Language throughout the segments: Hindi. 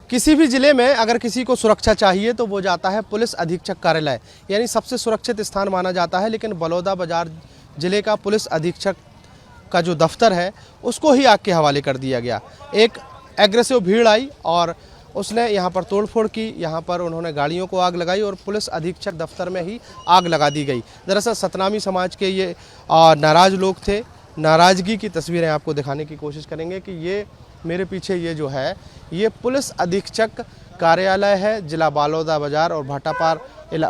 किसी भी ज़िले में अगर किसी को सुरक्षा चाहिए तो वो जाता है पुलिस अधीक्षक कार्यालय, यानी सबसे सुरक्षित स्थान माना जाता है। लेकिन बलौदाबाजार ज़िले का पुलिस अधीक्षक का जो दफ्तर है उसको ही आग के हवाले कर दिया गया। एक एग्रेसिव भीड़ आई और उसने यहाँ पर तोड़फोड़ की, यहाँ पर उन्होंने गाड़ियों को आग लगाई और पुलिस अधीक्षक दफ्तर में ही आग लगा दी गई। दरअसल सतनामी समाज के ये नाराज़ लोग थे। नाराज़गी की तस्वीरें आपको दिखाने की कोशिश करेंगे कि ये मेरे पीछे ये जो है ये पुलिस अधीक्षक कार्यालय है जिला बलौदाबाजार और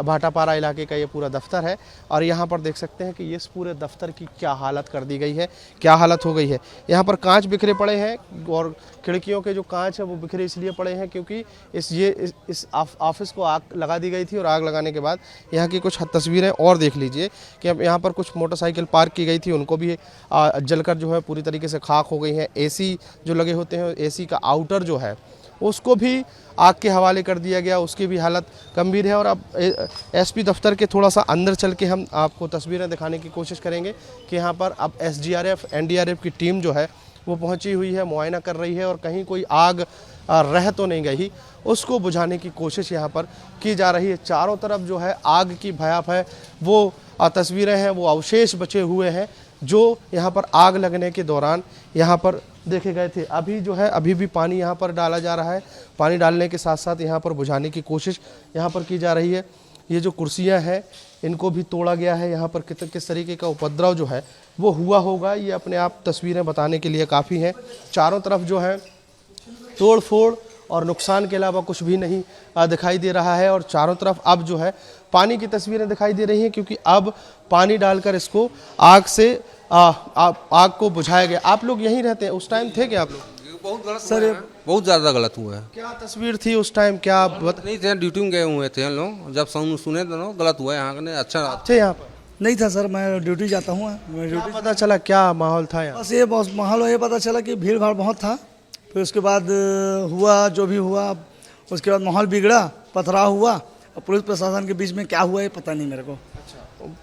भाटापारा इलाके का ये पूरा दफ्तर है। और यहाँ पर देख सकते हैं कि इस पूरे दफ्तर की क्या हालत कर दी गई है, क्या हालत हो गई है। यहाँ पर कांच बिखरे पड़े हैं और खिड़कियों के जो कांच है वो बिखरे इसलिए पड़े हैं क्योंकि इस ऑफिस को आग लगा दी गई थी। और आग लगाने के बाद यहाँ की कुछ तस्वीरें और देख लीजिए कि अब यहाँ पर कुछ मोटरसाइकिल पार्क की गई थी, उनको भी जलकर जो है पूरी तरीके से खाक हो गई हैं। AC जो लगे होते हैं, AC का आउटर जो है उसको भी आग के हवाले कर दिया गया, उसकी भी हालत गंभीर है। और अब SP दफ्तर के थोड़ा सा अंदर चल के हम आपको तस्वीरें दिखाने की कोशिश करेंगे कि यहाँ पर अब SDRF NDRF की टीम जो है वो पहुँची हुई है, मुआयना कर रही है और कहीं कोई आग रह तो नहीं गई, उसको बुझाने की कोशिश यहाँ पर की जा रही है। चारों तरफ जो है आग की भयावह है वो तस्वीरें हैं, वो अवशेष बचे हुए हैं जो यहाँ पर आग लगने के दौरान यहाँ पर देखे गए थे। अभी जो है अभी भी पानी यहाँ पर डाला जा रहा है। पानी डालने के साथ साथ यहाँ पर बुझाने की कोशिश यहाँ पर की जा रही है। ये जो कुर्सियाँ हैं इनको भी तोड़ा गया है। यहाँ पर किस तरीके का उपद्रव जो है वो हुआ होगा ये अपने आप तस्वीरें बताने के लिए काफ़ी हैं। चारों तरफ जो है तोड़ फोड़ और नुकसान के अलावा कुछ भी नहीं दिखाई दे रहा है। और चारों तरफ अब जो है पानी की तस्वीरें दिखाई दे रही हैं क्योंकि अब पानी डालकर इसको आग से आग को बुझाया गया। आप लोग यहीं रहते हैं, उस टाइम थे क्या आप लोग? बहुत गलत सर, बहुत ज़्यादा गलत हुआ है। क्या तस्वीर थी उस टाइम, क्या नहीं थे, ड्यूटी में गए हुए थे हम लोग। जब सुने तो गलत हुआ है। यहाँ अच्छा थे यहाँ पर नहीं था सर, मैं ड्यूटी जाता हूँ। ड्यूटी पता चला क्या माहौल था यहाँ? बस ये माहौल ये पता चला कि भीड़ भाड़ बहुत था। फिर उसके बाद हुआ जो भी हुआ, उसके बाद माहौल बिगड़ा, पथराव हुआ और पुलिस प्रशासन के बीच में क्या हुआ ये पता नहीं मेरे को।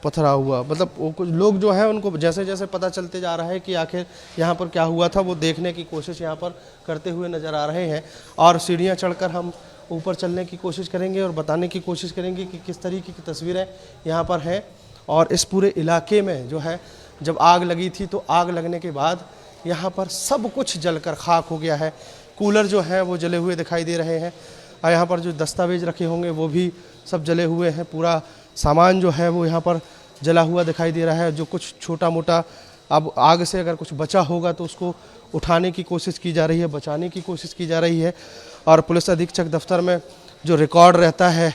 पथराव हुआ मतलब वो कुछ लोग जो है उनको जैसे जैसे पता चलते जा रहा है कि आखिर यहाँ पर क्या हुआ था वो देखने की कोशिश यहाँ पर करते हुए नज़र आ रहे हैं। और सीढ़ियाँ चढ़कर हम ऊपर चलने की कोशिश करेंगे और बताने की कोशिश करेंगे कि किस तरीके की तस्वीरें यहाँ पर हैं। और इस पूरे इलाके में जो है जब आग लगी थी तो आग लगने के बाद यहाँ पर सब कुछ जलकर खाक हो गया है। कूलर जो है वो जले हुए दिखाई दे रहे हैं और यहाँ पर जो दस्तावेज रखे होंगे वो भी सब जले हुए हैं। पूरा सामान जो है वो यहाँ पर जला हुआ दिखाई दे रहा है। जो कुछ छोटा मोटा अब आग से अगर कुछ बचा होगा तो उसको उठाने की कोशिश की जा रही है, बचाने की कोशिश की जा रही है। और पुलिस अधीक्षक दफ्तर में जो रिकॉर्ड रहता है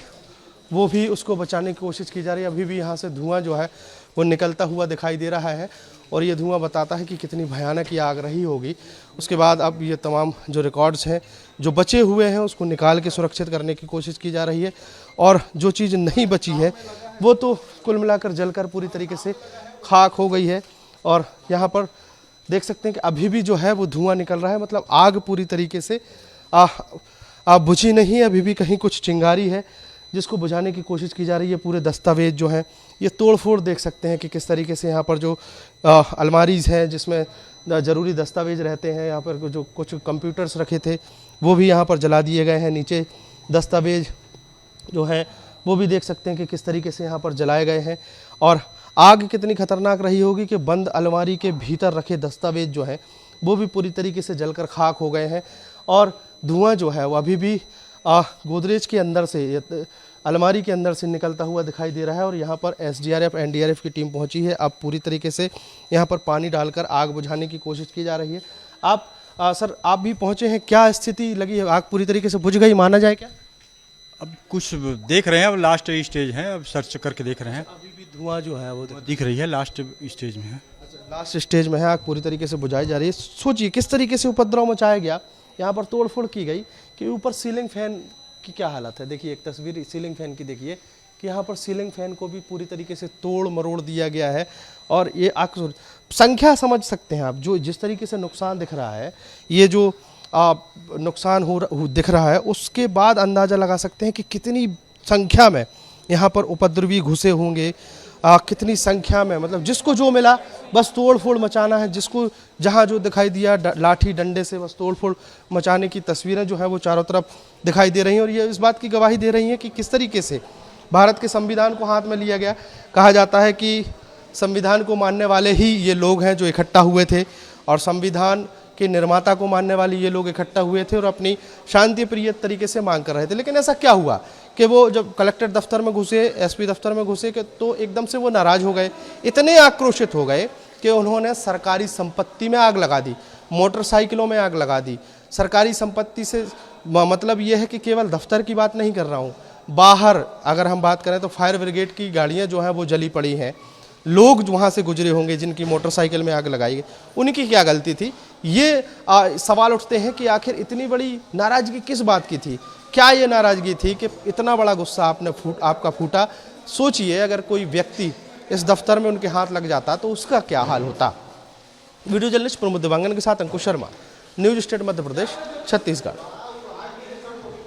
वो भी उसको बचाने की कोशिश की जा रही है। अभी भी यहाँ से धुआं जो है वो निकलता हुआ दिखाई दे रहा है और ये धुआं बताता है कि कितनी भयानक ये आग रही होगी। उसके बाद अब ये तमाम जो रिकॉर्ड्स हैं जो बचे हुए हैं उसको निकाल के सुरक्षित करने की कोशिश की जा रही है। और जो चीज़ नहीं बची है वो तो कुल मिलाकर जलकर पूरी तरीके से खाक हो गई है। और यहाँ पर देख सकते हैं कि अभी भी जो है वो धुआं निकल रहा है, मतलब आग पूरी तरीके से बुझी नहीं है। अभी भी कहीं कुछ चिंगारी है जिसको बुझाने की कोशिश की जा रही है। पूरे दस्तावेज जो हैं ये तोड़ फोड़ देख सकते हैं कि किस तरीके से यहाँ पर जो अलमारीज़ हैं जिसमें ज़रूरी दस्तावेज रहते हैं, यहाँ पर जो कुछ कंप्यूटर्स रखे थे वो भी यहाँ पर जला दिए गए हैं। नीचे दस्तावेज जो है वो भी देख सकते हैं कि किस तरीके से यहाँ पर जलाए गए हैं। और आग कितनी खतरनाक रही होगी कि बंद अलमारी के भीतर रखे दस्तावेज जो हैं वो भी पूरी तरीके से जलकर खाक हो गए हैं। और धुआं जो है वो अभी भी गोदरेज के अंदर से, अलमारी के अंदर से निकलता हुआ दिखाई दे रहा है। और यहाँ पर SDRF NDRF की टीम पहुँची है। अब पूरी तरीके से यहाँ पर पानी डालकर आग बुझाने की कोशिश की जा रही है। आप सर आप भी पहुँचे हैं, क्या स्थिति लगी है? आग पूरी तरीके से बुझ गई माना जाए क्या? अब कुछ देख रहे हैं, अब लास्ट स्टेज है, अब सर्च करके देख रहे हैं। अभी भी धुआं जो है वो दिख रही है, लास्ट स्टेज में है। लास्ट स्टेज में है, आग पूरी तरीके से बुझाई जा रही है। सोचिए किस तरीके से उपद्रव मचाया गया, यहाँ पर तोड़फोड़ की गई कि ऊपर सीलिंग फैन की क्या हालत है। देखिए एक तस्वीर सीलिंग फैन की देखिए कि यहाँ पर सीलिंग फैन को भी पूरी तरीके से तोड़ मरोड़ दिया गया है। और ये संख्या समझ सकते हैं आप, जो जिस तरीके से नुकसान दिख रहा है, ये जो नुकसान दिख रहा है उसके बाद अंदाज़ा लगा सकते हैं कि कितनी संख्या में यहाँ पर उपद्रवी घुसे होंगे कितनी संख्या में, मतलब जिसको जो मिला बस तोड़ फोड़ मचाना है, जिसको जहाँ जो दिखाई दिया लाठी डंडे से बस तोड़ फोड़ मचाने की तस्वीरें जो है वो चारों तरफ दिखाई दे रही हैं। और ये इस बात की गवाही दे रही हैं कि किस तरीके से भारत के संविधान को हाथ में लिया गया। कहा जाता है कि संविधान को मानने वाले ही ये लोग हैं जो इकट्ठा हुए थे, और संविधान के निर्माता को मानने वाले ये लोग इकट्ठा हुए थे और अपनी शांति प्रिय तरीके से मांग कर रहे थे। लेकिन ऐसा क्या हुआ कि वो जब कलेक्टर दफ्तर में घुसे, एसपी दफ्तर में घुसे कि तो एकदम से वो नाराज़ हो गए, इतने आक्रोशित हो गए कि उन्होंने सरकारी संपत्ति में आग लगा दी, मोटरसाइकिलों में आग लगा दी। सरकारी संपत्ति से मतलब ये है कि केवल दफ्तर की बात नहीं कर रहा हूँ, बाहर अगर हम बात करें तो फायर ब्रिगेड की गाड़ियाँ जो हैं वो जली पड़ी हैं। लोग वहाँ से गुजरे होंगे जिनकी मोटरसाइकिल में आग लगाई गई, उनकी क्या गलती थी? ये सवाल उठते हैं कि आखिर इतनी बड़ी नाराज़गी किस बात की थी? क्या ये नाराज़गी थी कि इतना बड़ा गुस्सा आपका फूटा? सोचिए अगर कोई व्यक्ति इस दफ्तर में उनके हाथ लग जाता तो उसका क्या हाल होता। वीडियो जर्नलिस्ट प्रमोद दिवांगन के साथ अंकुश शर्मा, न्यूज स्टेट मध्य प्रदेश, छत्तीसगढ़।